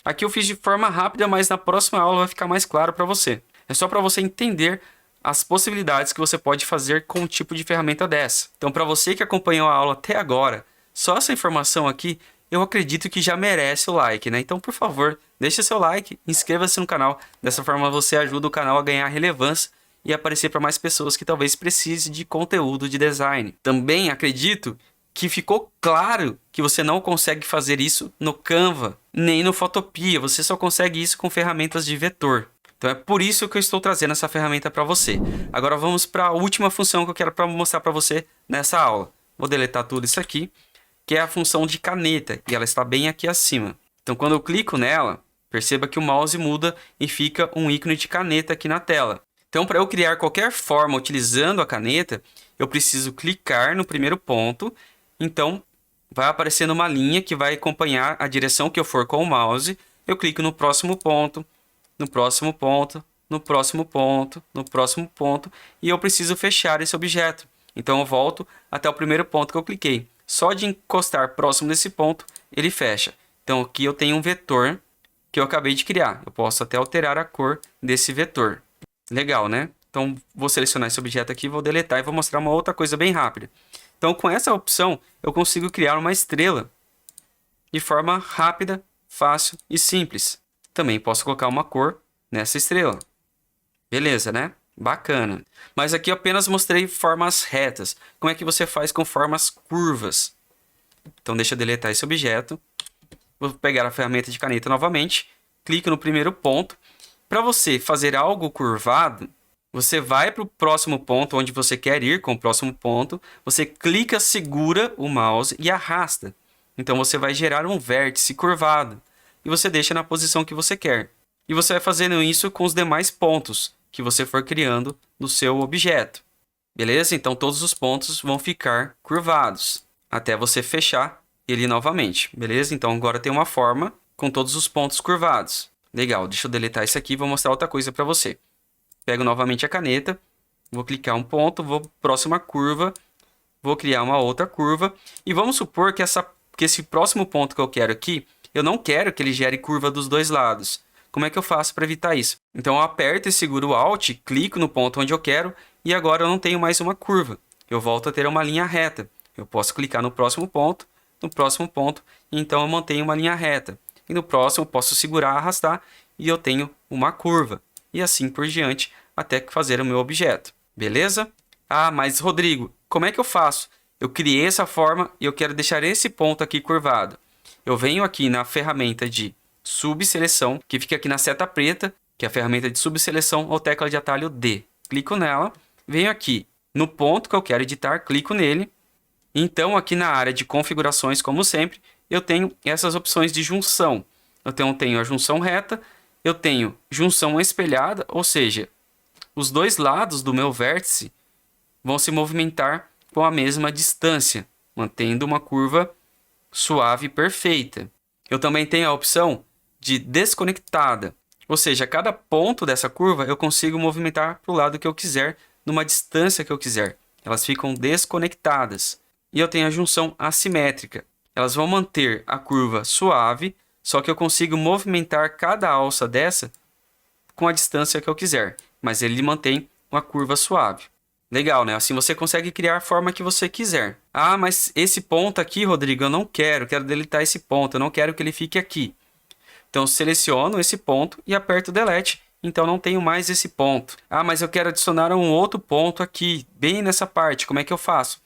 Aqui eu fiz de forma rápida, mas na próxima aula vai ficar mais claro para você. É só para você entender as possibilidades que você pode fazer com um tipo de ferramenta dessa. Então para você que acompanhou a aula até agora, só essa informação aqui, eu acredito que já merece o like, né? Então, por favor, deixe seu like, inscreva-se no canal. Dessa forma você ajuda o canal a ganhar relevância e aparecer para mais pessoas que talvez precisem de conteúdo de design. Também acredito que ficou claro que você não consegue fazer isso no Canva, nem no Photopea. Você só consegue isso com ferramentas de vetor. Então é por isso que eu estou trazendo essa ferramenta para você. Agora vamos para a última função que eu quero mostrar para você nessa aula. Vou deletar tudo isso aqui, que é a função de caneta, e ela está bem aqui acima. Então quando eu clico nela, perceba que o mouse muda e fica um ícone de caneta aqui na tela. Então, para eu criar qualquer forma utilizando a caneta, eu preciso clicar no primeiro ponto. Então, vai aparecendo uma linha que vai acompanhar a direção que eu for com o mouse. Eu clico no próximo ponto, no próximo ponto, no próximo ponto, no próximo ponto. E eu preciso fechar esse objeto. Então, eu volto até o primeiro ponto que eu cliquei. Só de encostar próximo desse ponto, ele fecha. Então, aqui eu tenho um vetor que eu acabei de criar. Eu posso até alterar a cor desse vetor. Legal, né? Então, vou selecionar esse objeto aqui, vou deletar e vou mostrar uma outra coisa bem rápida. Então, com essa opção, eu consigo criar uma estrela de forma rápida, fácil e simples. Também posso colocar uma cor nessa estrela. Beleza, né? Bacana. Mas aqui eu apenas mostrei formas retas. Como é que você faz com formas curvas? Então, deixa eu deletar esse objeto. Vou pegar a ferramenta de caneta novamente. Clico no primeiro ponto. Para você fazer algo curvado, você vai para o próximo ponto onde você quer ir com o próximo ponto. Você clica, segura o mouse e arrasta. Então você vai gerar um vértice curvado. E você deixa na posição que você quer. E você vai fazendo isso com os demais pontos que você for criando no seu objeto. Beleza? Então todos os pontos vão ficar curvados. Até você fechar ele novamente. Beleza? Então agora tem uma forma com todos os pontos curvados. Legal, deixa eu deletar isso aqui e vou mostrar outra coisa para você. Pego novamente a caneta, vou clicar um ponto, vou próxima curva, vou criar uma outra curva. E vamos supor que esse próximo ponto que eu quero aqui, eu não quero que ele gere curva dos dois lados. Como é que eu faço para evitar isso? Então eu aperto e seguro o Alt, clico no ponto onde eu quero e agora eu não tenho mais uma curva. Eu volto a ter uma linha reta. Eu posso clicar no próximo ponto, e então eu mantenho uma linha reta. E no próximo eu posso segurar, arrastar e eu tenho uma curva. E assim por diante até fazer o meu objeto. Beleza? Ah, mas Rodrigo, como é que eu faço? Eu criei essa forma e eu quero deixar esse ponto aqui curvado. Eu venho aqui na ferramenta de subseleção, que fica aqui na seta preta, que é a ferramenta de subseleção ou tecla de atalho D. Clico nela, venho aqui no ponto que eu quero editar, clico nele. Então aqui na área de configurações, como sempre, eu tenho essas opções de junção. Então eu tenho a junção reta, eu tenho junção espelhada, ou seja, os dois lados do meu vértice vão se movimentar com a mesma distância, mantendo uma curva suave e perfeita. Eu também tenho a opção de desconectada, ou seja, cada ponto dessa curva eu consigo movimentar para o lado que eu quiser, numa distância que eu quiser. Elas ficam desconectadas. E eu tenho a junção assimétrica. Elas vão manter a curva suave, só que eu consigo movimentar cada alça dessa com a distância que eu quiser, mas ele mantém uma curva suave. Legal, né? Assim você consegue criar a forma que você quiser. Ah, mas esse ponto aqui, Rodrigo, eu não quero deletar esse ponto, eu não quero que ele fique aqui. Então, seleciono esse ponto e aperto Delete, então não tenho mais esse ponto. Ah, mas eu quero adicionar um outro ponto aqui, bem nessa parte, como é que eu faço?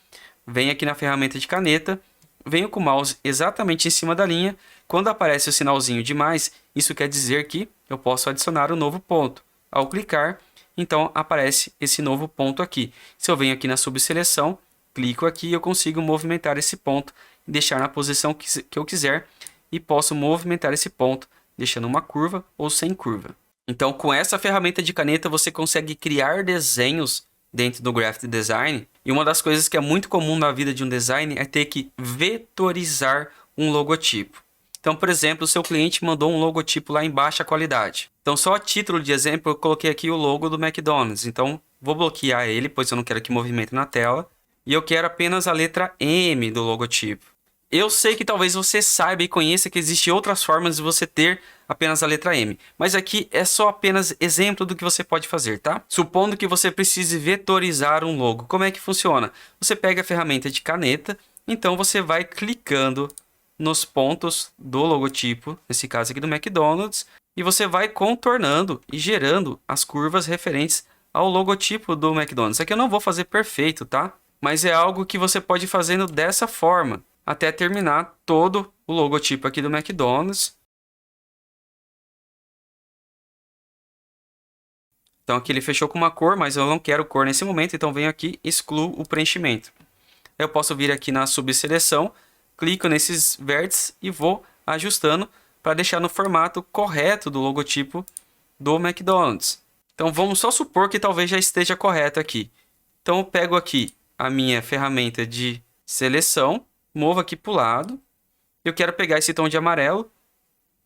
Venho aqui na ferramenta de caneta, venho com o mouse exatamente em cima da linha. Quando aparece o sinalzinho de mais, isso quer dizer que eu posso adicionar um novo ponto. Ao clicar, então aparece esse novo ponto aqui. Se eu venho aqui na subseleção, clico aqui e eu consigo movimentar esse ponto e deixar na posição que eu quiser. E posso movimentar esse ponto, deixando uma curva ou sem curva. Então, com essa ferramenta de caneta, você consegue criar desenhos dentro do Graphic Design. E uma das coisas que é muito comum na vida de um design é ter que vetorizar um logotipo. Então, por exemplo, o seu cliente mandou um logotipo lá em baixa qualidade. Então, só a título de exemplo, eu coloquei aqui o logo do McDonald's. Então, vou bloquear ele, pois eu não quero que movimente na tela. E eu quero apenas a letra M do logotipo. Eu sei que talvez você saiba e conheça que existem outras formas de você ter apenas a letra M. Mas aqui é só apenas exemplo do que você pode fazer, tá? Supondo que você precise vetorizar um logo. Como é que funciona? Você pega a ferramenta de caneta, então você vai clicando nos pontos do logotipo, nesse caso aqui do McDonald's, e você vai contornando e gerando as curvas referentes ao logotipo do McDonald's. Aqui eu não vou fazer perfeito, tá? Mas é algo que você pode ir fazendo dessa forma, até terminar todo o logotipo aqui do McDonald's. Então aqui ele fechou com uma cor, mas eu não quero cor nesse momento, então venho aqui e excluo o preenchimento. Eu posso vir aqui na subseleção, clico nesses vértices e vou ajustando para deixar no formato correto do logotipo do McDonald's. Então vamos só supor que talvez já esteja correto aqui. Então eu pego aqui a minha ferramenta de seleção, movo aqui para o lado. Eu quero pegar esse tom de amarelo,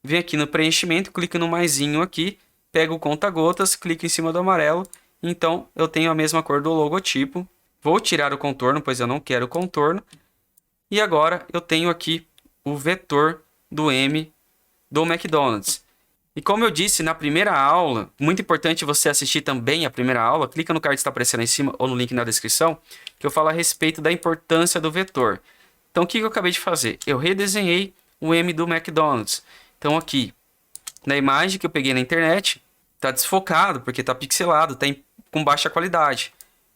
venho aqui no preenchimento, clico no maisinho aqui, pego o conta-gotas, clico em cima do amarelo, então eu tenho a mesma cor do logotipo. Vou tirar o contorno, pois eu não quero contorno. E agora eu tenho aqui o vetor do M do McDonald's. E como eu disse na primeira aula, muito importante você assistir também a primeira aula, clica no card que está aparecendo aí em cima ou no link na descrição, que eu falo a respeito da importância do vetor. Então o que eu acabei de fazer? Eu redesenhei o M do McDonald's. Então aqui, na imagem que eu peguei na internet, está desfocado, porque está pixelado, está com baixa qualidade.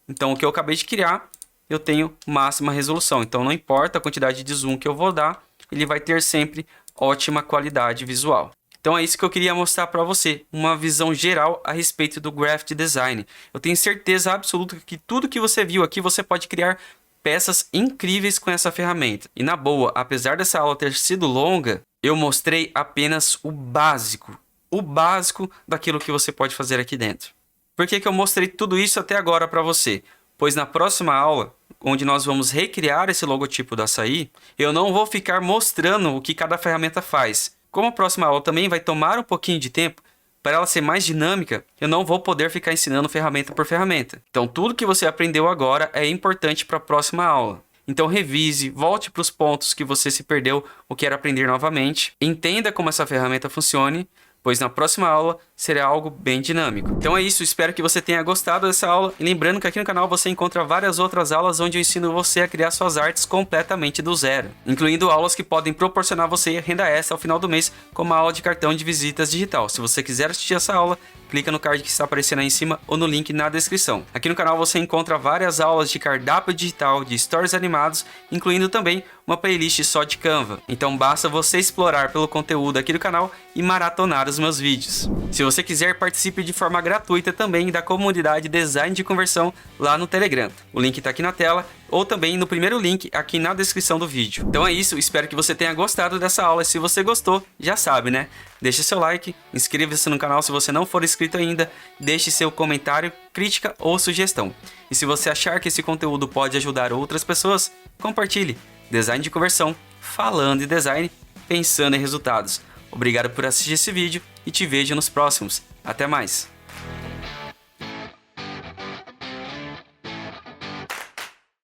Então o que eu acabei de criar, eu tenho máxima resolução. Então não importa a quantidade de zoom que eu vou dar, ele vai ter sempre ótima qualidade visual. Então é isso que eu queria mostrar para você, uma visão geral a respeito do Graphic Design. Eu tenho certeza absoluta que tudo que você viu aqui, você pode criar peças incríveis com essa ferramenta. E na boa, apesar dessa aula ter sido longa, eu mostrei apenas o básico daquilo que você pode fazer aqui dentro. Por que eu mostrei tudo isso até agora para você? Pois na próxima aula, onde nós vamos recriar esse logotipo do Açaí, eu não vou ficar mostrando o que cada ferramenta faz. Como a próxima aula também vai tomar um pouquinho de tempo, para ela ser mais dinâmica, eu não vou poder ficar ensinando ferramenta por ferramenta. Então, tudo que você aprendeu agora é importante para a próxima aula. Então, revise, volte para os pontos que você se perdeu ou quer aprender novamente. Entenda como essa ferramenta funcione, pois na próxima aula será algo bem dinâmico. Então é isso, espero que você tenha gostado dessa aula. E lembrando que aqui no canal você encontra várias outras aulas onde eu ensino você a criar suas artes completamente do zero, incluindo aulas que podem proporcionar você renda extra ao final do mês, como a aula de cartão de visitas digital. Se você quiser assistir essa aula, clica no card que está aparecendo aí em cima ou no link na descrição. Aqui no canal você encontra várias aulas de cardápio digital, de stories animados, incluindo também uma playlist só de Canva. Então basta você explorar pelo conteúdo aqui do canal e maratonar os meus vídeos. Se você quiser, participe de forma gratuita também da comunidade Design de Conversão lá no Telegram. O link está aqui na tela ou também no primeiro link aqui na descrição do vídeo. Então é isso, espero que você tenha gostado dessa aula e se você gostou, já sabe, né? Deixe seu like, inscreva-se no canal se você não for inscrito ainda, deixe seu comentário, crítica ou sugestão. E se você achar que esse conteúdo pode ajudar outras pessoas, compartilhe. Design de Conversão, falando em design, pensando em resultados. Obrigado por assistir esse vídeo e te vejo nos próximos. Até mais!